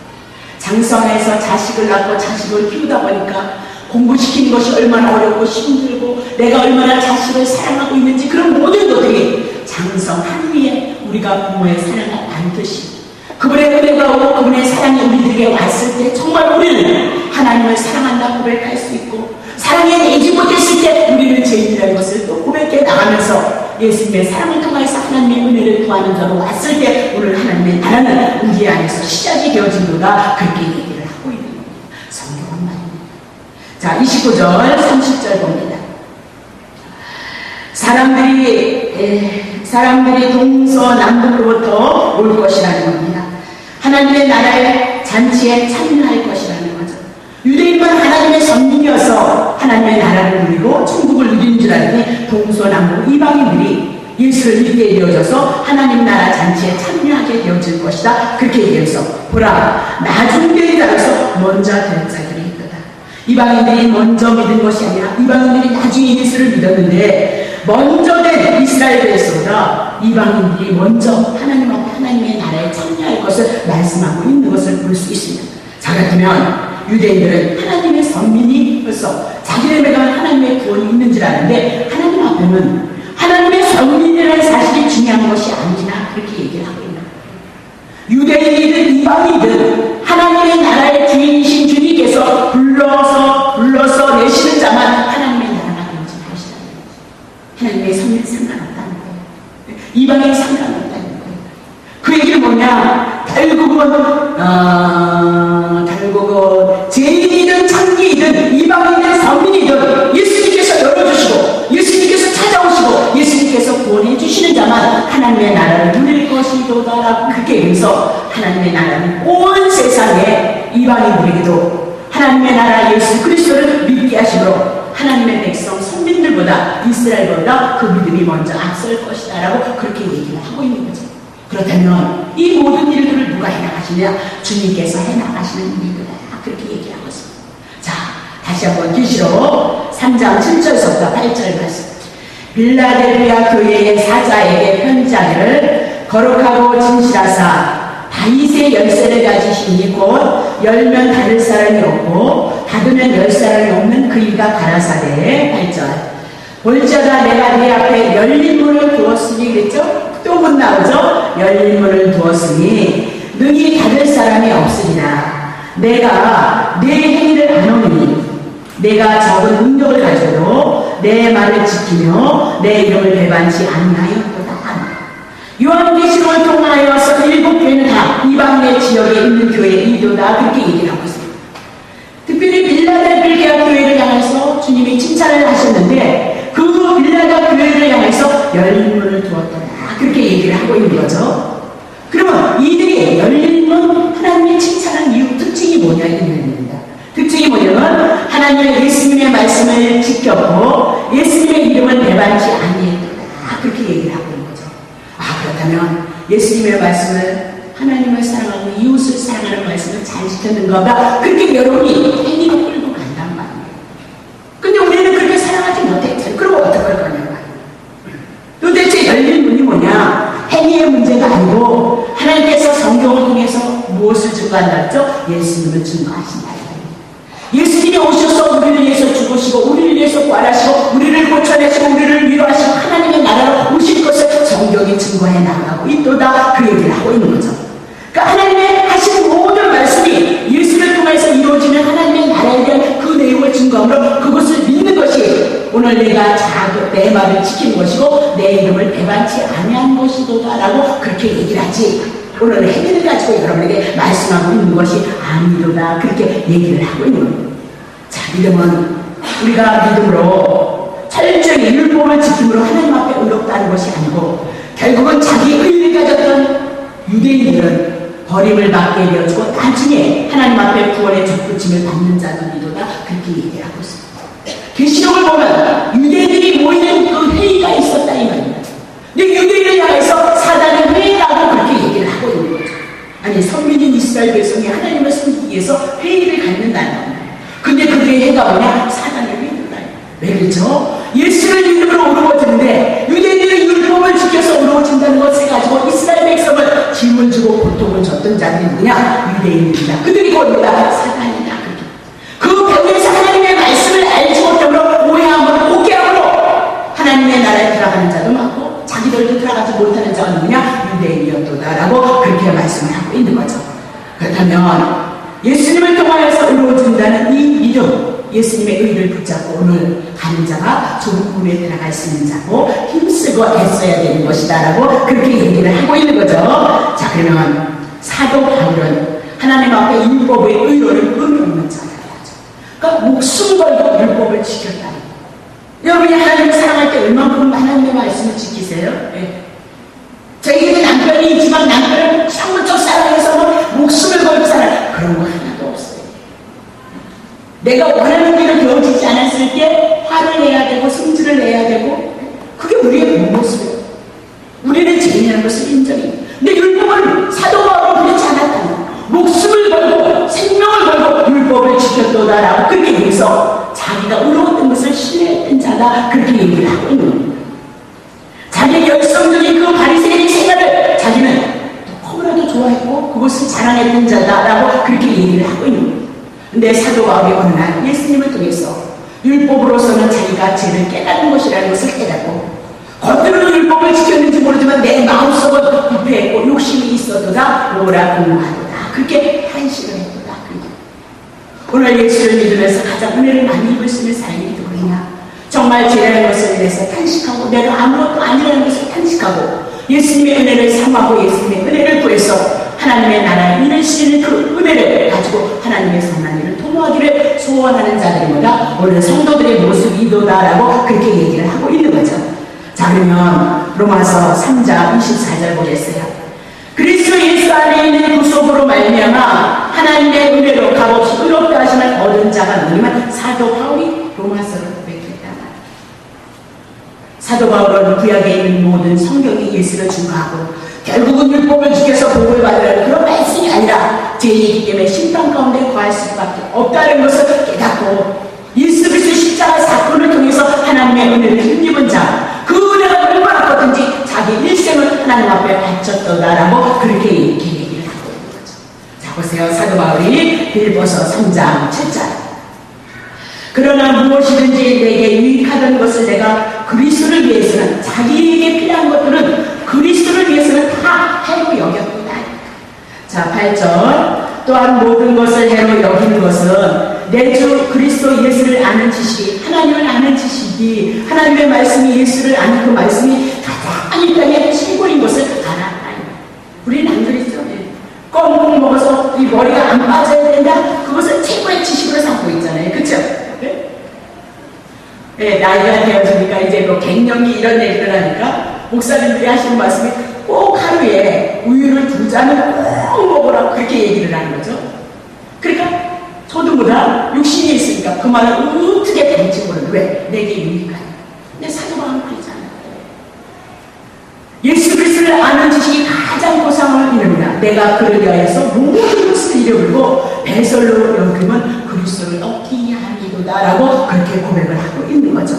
Speaker 1: 장성해서 자식을 낳고 자식을 키우다 보니까 공부시키는 것이 얼마나 어렵고 힘들고 내가 얼마나 자식을 사랑하고 있는지 그런 모든 것들이 장성한 위에 우리가 부모의 사랑을 안듯이 그분의 은혜가 오고 그분의 사랑이 우리들에게 왔을 때 정말 우리는 하나님을 사랑한다 고백할 수 있고 사랑에 내지 못했을 때 우리는 죄인이라는 것을 또 고백해 나가면서 예수님의 사랑을 통해서 하나님의 은혜를 구하는 자로 왔을 때 오늘 하나님의 나라는 우리 안에서 시작이 되어진도다 그렇게 얘기를 하고 있는 겁니다. 성경은 말입니다. 자 29절 30절 봅니다. 사람들이 동서남북으로부터 올 것이라는 겁니다. 하나님의 나라의 잔치에 참여할 것이라는 거죠. 유대인만 하나님의 선민이어서 하나님의 나라를 누리고 천국을 누리는 줄 알았더니 동서남북 이방인들이 예수를 믿게 되어져서 하나님 나라 잔치에 참여하게 되어질 것이다. 그렇게 얘기해서 보라 나중대에 따라서 먼저 될 자들이 있다. 이방인들이 먼저 믿은 것이 아니라 이방인들이 나중에 예수를 믿었는데 먼저 된 이스라엘 백성보다 이방인들이 먼저 하나님 앞에 하나님의 나라에 참여할 것을 말씀하고 있는 것을 볼 수 있습니다. 자 같으면 유대인들은 하나님의 선민이어서 자기들에게 하나님의 구원이 있는 줄 아는데 하나님 앞에는 하나님의 선민이라는 사실이 중요한 것이 아니구나 그렇게 얘기를 하고 있는 거예요. 유대인이든 이방인이든 하나님의 나라의 주인이신 주님께서 불러서 내시는 자만 하나님의 나라가 인정하시다는 거예요. 하나님의 선민이 상관없다는 거예요. 이방인이 상관없다는 거예요. 그 얘기는 뭐냐? 결국은 죄인이든 창기이든 이방인이든 선민이든 예수님께서 열어주시고 예수님께서 찾아오시고 예수님께서 구원해 주시는 자만 하나님의 나라를 누릴 것이도다라고 그렇게 해서 하나님의 나라는 온 세상에 이방인들에게도 하나님의 나라 예수 그리스도를 믿게 하시므로 하나님의 백성 선민들보다 이스라엘보다 그 믿음이 먼저 앞설 것이다 라고 그렇게 얘기를 하고 있는 거죠. 그렇다면 이 모든 일들을 누가 해나가시냐? 주님께서 해나가시는 일이다. 그렇게 얘기하고 있습니다. 자, 다시 한번 계시록 3장 7절서부터 8절 말씀. 빌라델비아 교회의 사자에게 편지하기를 거룩하고 진실하사 다윗의 열쇠를 가지시니 곧 열면 닫을 사람이 없고 닫으면 열 사람이 없는 그이가 가라사대 8절. 볼지어다 내가 네 앞에 열린 문을 두었으니 그랬죠? 또 못 나오죠? 열린 문을 두었으니 능히 닫을 사람이 없으리라. 내가 내 행위를 아노니 내가 적은 능력을 가지고도 내 말을 지키며 내 이름을 배반치 아니하였도다. 요한계시록을 통하여서 7교회는 다 이방인의 지역에 있는 교회이도다 그렇게 얘기를 하고 있습니다. 특별히 빌라델피아 교회를 향해서 주님이 칭찬을 하셨는데 그 빌라델피아 교회를 향해서 열린 문을 두었더라 그렇게 얘기를 하고 있는 거죠. 그러면 이들이 열린 문 하나님의 칭찬한 이유 특징이 뭐냐 이런 얘기입니다. 특징이 뭐냐면 하나님의 예수님의 말씀을 지켰고 예수님의 이름은 배반치 아니했다 그렇게 얘기를 하고 있는 거죠. 그렇다면 예수님의 말씀을 하나님을 사랑하고 이웃을 사랑하는 말씀을 잘 지켰는가 봐 그렇게 여러분이 행위로 끌고 간단 말이에요. 근데 우리는 그렇게 사랑하지 못했죠. 그럼 어떡할 거냐 말이에요. 도대체 열린 문이 뭐냐? 행위의 문제가 아니고 하나님께서 성경을 통해서 무엇을 증거한다 했죠? 예수님을 증거하신다. 예수님이 오셔서 우리를 위해서 죽으시고 우리를 위해서 부활하시고 우리를 고쳐내시고 우리를 위로하시고 하나님의 나라로 오실 것을 성경이 증거해 나가고 있도다 그 얘기를 하고 있는 거죠. 그러니까 하나님의 하신 모든 말씀이 예수를 통해서 이루어지는 하나님의 나라에 대한 그 내용을 증거함으로 그것을 믿는 것이 오늘 내가 내 말을 지키는 것이고 내 이름을 배반치 아니한 것이도다 라고 그렇게 얘기를 하지 오늘 행위를 가지고 여러분에게 말씀하고 있는 것이 아니도다 그렇게 얘기를 하고 있는 겁니다. 자, 믿음은 우리가 믿음으로 철저히 율법을 지킴으로 하나님 앞에 의롭다는 것이 아니고 결국은 자기 의를 가졌던 유대인들은 버림을 받게 되어지고 나중에 하나님 앞에 구원의 족붙임을 받는 자들이도다 그렇게 얘기를 하고 있습니다. 계시록을 보면 유대인들이 모이는 그 회의가 있었다 이 말입니다. 근데 유대인을 향해서 사단의 회의라고 그렇게 얘기를 하고 있는 거죠. 아니 선민인 이스라엘 백성이 하나님을 섬기기 위해서 회의를 갖는다는 겁니다. 근데 그 회의가 뭐냐? 사단의 회의다. 왜 그렇죠? 예수를 믿음으로 의로워지는데 유대인들이 율법을 지켜서 의로워진다는 것을 가지고 이스라엘 백성을 짐을 주고 고통을 줬던 자들이 누구냐? 유대인들이다. 그들이 뭐다? 사단이다. 그 벽에서 하나님의 말씀을 알지 못함으로 오해함으로 오해함으로 하나님의 나라에 들어가는 자도 많고 자기들도 들어가지 못하는 자가 누구냐? 유대인이었도다라고 그렇게 말씀을 하고 있는 거죠. 그렇다면 예수님을 통하여서 의로워진다는 이 믿음 예수님의 의를 붙잡고 오늘 가는 자가 좋은 꿈에 들어갈 수 있는 자고 힘쓰고 애써야 되는 것이다 라고 그렇게 얘기를 하고 있는 거죠. 자 그러면 사도 바울은 하나님 앞에 율법의 의로를 의미 없는 자라고 하죠. 그러니까 목숨 걸고 율법을 지켰다. 여러분이 하나님을 사랑할 때 얼만큼 하나님의 말씀을 지키세요? 네. 저희들은 남편이 있지만 남편을 상무적 사랑해서 목숨을 걸고 살아 그런 거 하나도 없어요. 내가 원하는 대로 되어지지 않았을 때 화를 내야 되고 승질을 내야 되고 그게 우리의 본 모습이에요. 우리는 죄인이라는 것을 인정해요. 근데 율법은 사도 바울은 그렇지 않았다. 목숨을 걸고 생명을 걸고 율법을 지켰도다라고 그렇게 얘기해서 자기가 의로웠던 것을 신뢰했던 자다 그렇게 얘기를 하고 있는 겁니다. 자기의 열성적인 그 바리새인의 생활을 자기는 너무나도 좋아했고 그것을 자랑했던 자다라고 그렇게 얘기를 하고 있는 겁니다. 근데 사도 바울이 어느 날 예수님을 통해서 율법으로서는 자기가 죄를 깨닫는 것이라는 것을 깨닫고 겉으로는 율법을 지켰는지 모르지만 내 마음속은 부패했고 욕심이 있어도다 오라 공부하도다 그렇게 한식을 했도다. 오늘 예수를 믿으면서 가장 은혜를 많이 입을 수 있는 사람이 누구냐? 정말 죄라는 것을 위해서 탄식하고 내가 아무것도 아니라는 것을 탄식하고 예수님의 은혜를 삼하고 예수님의 은혜를 구해서 하나님의 나라에 이르시는 그 은혜를 가지고 하나님의 선한 일을 도모하기를 소원하는 자들입니다. 오늘 성도들의 모습이도다라고 그렇게 얘기를 하고 있는 거죠. 자 그러면 로마서 3장 24절 보겠어요. 그리스도 예수 안에 있는 구속으로 말미암아 하나님의 은혜로 값없이 의롭다 하심을 얻은 자가 누구냐면 사도 바울이 로마서를 고백했다. 사도 바울은 구약에 있는 모든 성경이 예수를 증거하고 결국은 율법을 지켜서 복을 받으라는 그런 말씀이 아니라 죄이기 때문에 심판 가운데 거할 수밖에 없다는 것을 깨닫고 예수 그리스도 십자가 사건을 통해서 하나님의 은혜를 힘입은 자, 그 은혜가 얼마나 컸든지 자기 일생을 하나님 앞에 바쳤더라라고 그렇게 얘기를 하고 있는 거죠. 자 보세요. 사도 바울이 빌보서 3장 7절. 그러나 무엇이든지 내게 유익하던 것을 내가 그리스도를 위해서는 자기에게 필요한 것들은 그리스도를 위해서는 다 해로 여겼구나. 자 8절. 또한 모든 것을 해로 여기는 것은 내 주 그리스도 예수를 아는 지식이, 하나님을 아는 지식이, 하나님의 말씀이, 예수를 아는 그 말씀이 가장 이 땅에 최고인 것을 알았다. 우리는 안 그랬죠. 껌 먹어서 이 머리가 안 빠져야 된다. 그것을 최고의 지식으로 삼고 있잖아요. 그렇죠? 네, 나이가 되어지니까 이제 뭐 갱년기 이런 얘기를 하니까 목사님들이 하시는 말씀이 꼭 하루에 우유를 2잔을 꼭 먹으라고 그렇게 얘기를 하는 거죠. 그러니까 저도 보다 육신이 있으니까 그 말을 어떻게 다른지 모르는데 왜? 내게 유익하냐. 근데 사도방은 그러지 않아요. 예수 그리스도를 아는 지식이 가장 고상을 이룹니다. 내가 그를 위하여서 모든 것을 잃어버리고 배설로 여기면 그리스도를 얻기 함이로다 라고 그렇게 고백을 하고 있는 거죠.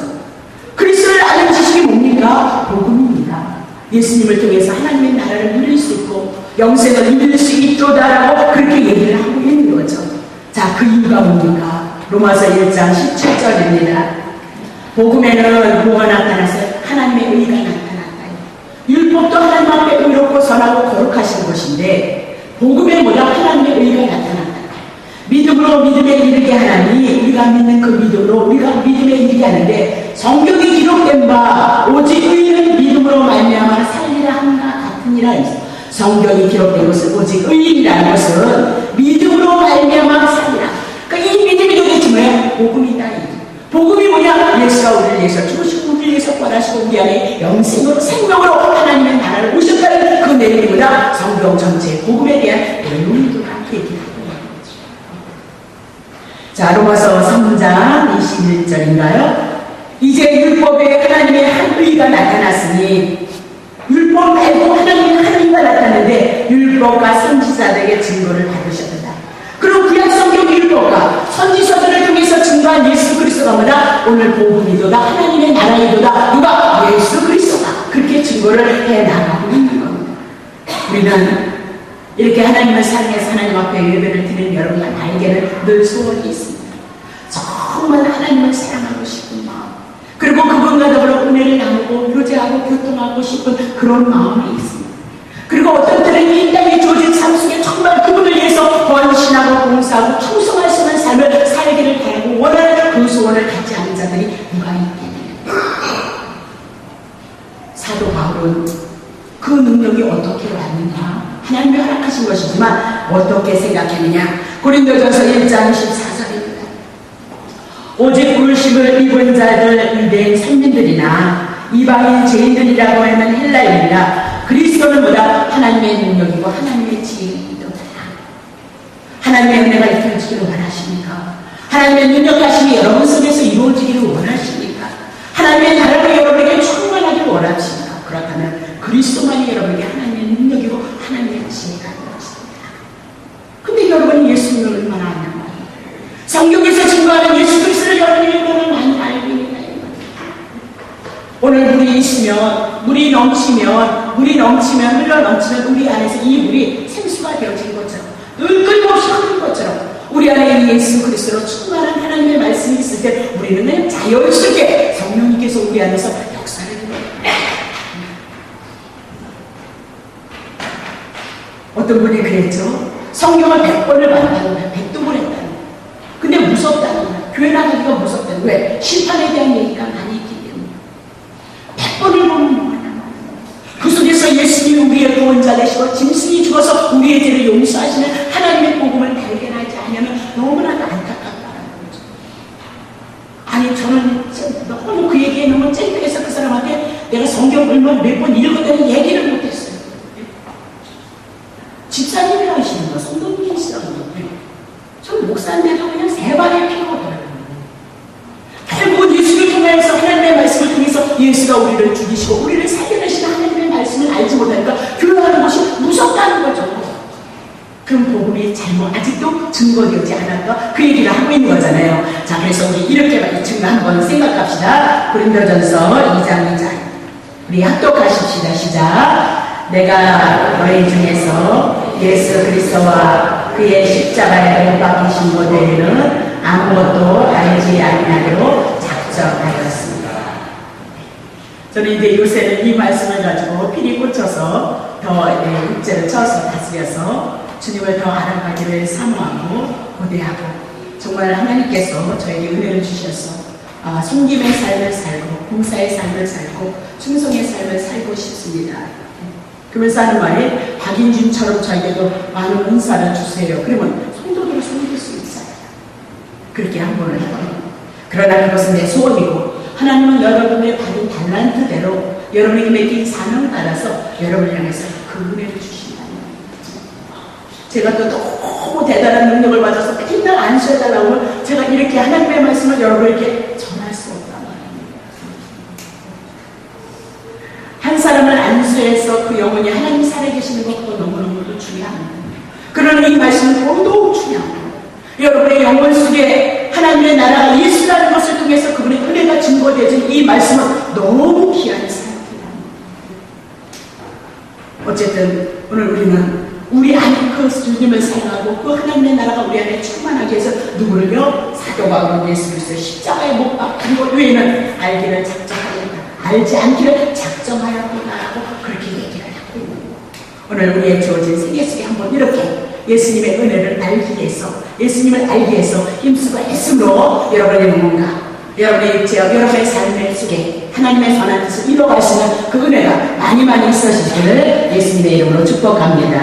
Speaker 1: 그리스도를 아는 지식이 뭡니까? 복음입니다. 예수님을 통해서 하나님의 나라를 누릴 수 있고 영생을 누릴 수 있도다라고 그렇게 얘기를 하고 있는 거죠. 자, 그 이유가 뭡니까? 로마서 1장 17절입니다. 복음에는 뭐가 나타났어요? 하나님의 의가 나타났다. 율법도 하나님 앞에 의롭고 선하고 거룩하신 것인데 복음에 뭐다? 하나님의 의가 나타났다. 믿음으로 믿음에 이르게 하나니 우리가 믿는 그 믿음으로 우리가 믿음에 이르게 하는데 성경이 기록된 바 오직 의인은 믿음으로 말미암아 살리라 함과 같으니라 했어. 성경이 기록된 것은 오직 의인이라는 것은 믿음으로 말미암아 살리라. 그러니까 이 믿음이 도대체 뭐야? 복음이다. 복음이 뭐냐? 예수가 우리를 위해서 죽으시고 우리를 위해서 부활하시고 우리 안에 영생으로 생명으로 하나님의 나라를 오셨다는 그 내용보다 성경 전체 복음에 대한 내용도 함께 얘기합니다. 자, 로마서 3장 21절인가요? 이제 율법에 하나님의 한 의가 나타났으니 율법 말고 하나님의 한 의가 나타났는데 율법과 선지자들에게 증거를 받으셨다. 그럼 구약 성경 율법과 선지서들을 통해서 증거한 예수 그리스도가 뭐다? 오늘 복음이도다. 하나님의 나라이도다. 누가? 예수 그리스도가. 그렇게 증거를 해나가고 있는 겁니다. 우리는 이렇게 하나님을 사랑해서 하나님 앞에 예배를 드리는 여러분과 나에게는 늘 소원이 있습니다. 정말 하나님을 사랑하고 싶은 마음, 그리고 그분과 더불어 은혜를 나누고 교제하고 교통하고 싶은 그런 마음이 있습니다. 그리고 어떤 때는 이 땅에 주어진 삶 속에 정말 그분을 위해서 헌신하고 봉사하고 충성할 수 있는 삶을 살기를 바라고 원하는 그 소원을 갖지 않은 자들이 누가 있겠느냐. 사도 바울은 그 능력이 어떻게 왔는가? 하나님이 허락하신 것이지만 어떻게 생각했느냐? 고린도전서 1장 14절입니다. 오직 굴심을 입은 자들 유대인 선민들이나 이방인 죄인들이라고 하는 헬라인이라 그리스도는 뭐다? 하나님의 능력이고 하나님의 지혜이도다. 하나님의 은혜가 입혀지기를 원하십니까? 하나님의 능력하심이 여러분 속에서 이루어지기를 원하십니까? 하나님의 나라가 여러분에게 충만하기를 원하십니까? 그렇다면 그리스도만이 여러분에게 하나님의 능력이고 하나님의 지혜가 되었습니다. 근데 여러분이 예수님을 얼마나 아냐 말이에요. 성경에서 증거하는 예수 그리스도를 여러분이 얼마나 많이 알고 있느냐. 오늘 물이 있으면, 물이 넘치면 흘러 넘치면 우리 안에서 이 물이 생수가 되어진 것처럼 늘 끊임없이 흐르는 것처럼 우리 안에 예수 그리스도로 충만한 하나님의 말씀이 있을 때 우리는 그냥 자연스럽게 성령님께서 우리 안에서 역사를 해요. 어떤 분이 그랬죠. 성경을 100번을 봤다는 거야. 100독을 했다는 거야. 근데 무섭다는 거야. 교회 나가기가 무섭다는 거야. 왜? 심판에 대한 얘기가 많이 있기 때문에. 100번을 보면 뭐하냐 말이야. 그 속에서 예수님이 우리의 구원자 되시고 짐승이 죽어서 우리의 죄를 용서하시는 하나님의 복음을 발견하지 않으면 너무나도 안타깝다는 거죠. 아니 저는 너무 그 얘기에 너무 쨍쨍해서 그 사람한테 내가 성경을 몇 번 읽었다는 얘기를 못했어요. 집사님이 하시는 거, 성도님이 하시는 거. 저는 목사인데도 그냥 3발의 피가 오더라고요. 결국은 예수를 통해서 하나님의 말씀을 통해서 예수가 우리를 죽이시고 우리를 살려내시는 하나님의 말씀을 알지 못하니까 교회하는 것이 무섭다는 거죠. 그럼 복음이 아직도 증거되지 않았다. 그 얘기를 하고 있는 거잖아요. 자, 그래서 우리 이렇게 증거 한번 생각합시다. 고린도전서 2장 2장. 우리 합독하십시다. 시작. 내가 너희 중에서 예수 그리스도와 그의 십자가에 못 박히신 모델은 아무것도 알지 아니하기로 작정하였습니다. 저는 이제 요새는 이 말씀을 가지고 필이 꽂혀서 더 육제를 쳐서 다스려서 주님을 더 알아가기를 사모하고 고대하고 정말 하나님께서 저에게 은혜를 주셔서 섬김의 삶을 살고 봉사의 삶을 살고 충성의 삶을 살고 싶습니다. 그러면서 하는 말이 박인준처럼 저에게도 많은 은사를 주세요. 그러면 성도들을 섬길 수 있어요. 그렇게 한번을 해요. 그러나 그것은 내 소원이고 하나님은 여러분의 받은 달란트대로 여러분이 맡긴 사명을 따라서 여러분을 향해서 그 은혜를 주신다는 거예요. 제가 또 너무 대단한 능력을 받아서 맨날 안수해달라고 하면 제가 이렇게 하나님의 말씀을 여러분에게 전할 수 없단 말입니다. 한 사람을 안수해서 그 영혼이 하나님 살아계시는 것도 너무너무 중요합니다. 그러나 이 말씀은 더더욱 중요합니다. 여러분의 영혼 속에 하나님의 나라가 예수라는 것을 통해서 그분의 은혜가 증거되어진 이 말씀은 너무 귀한 사실입니다. 어쨌든 오늘 우리는 우리 안에 그 주님을 생각하고 그 하나님의 나라가 우리 안에 충만하게 해서 누구를요? 사도 바울은 예수 그리스도의 십자가에 못 박힌 것 외에는 알기를 작정하였다. 알지 않기를 작정하였구나라고 그렇게 얘기를 하고 있는 거예요. 오늘 우리의 주어진 생애 속에 한번 이렇게 예수님의 은혜를 알기 위해서 예수님을 알기 위해서 힘쓰고 애씀으로 여러분의 영혼과 여러분의 육체와 여러분의 삶의 속에 하나님의 선한 뜻을 이뤄갈 수 있는 그 은혜가 많이 있어지기를 예수님의 이름으로 축복합니다.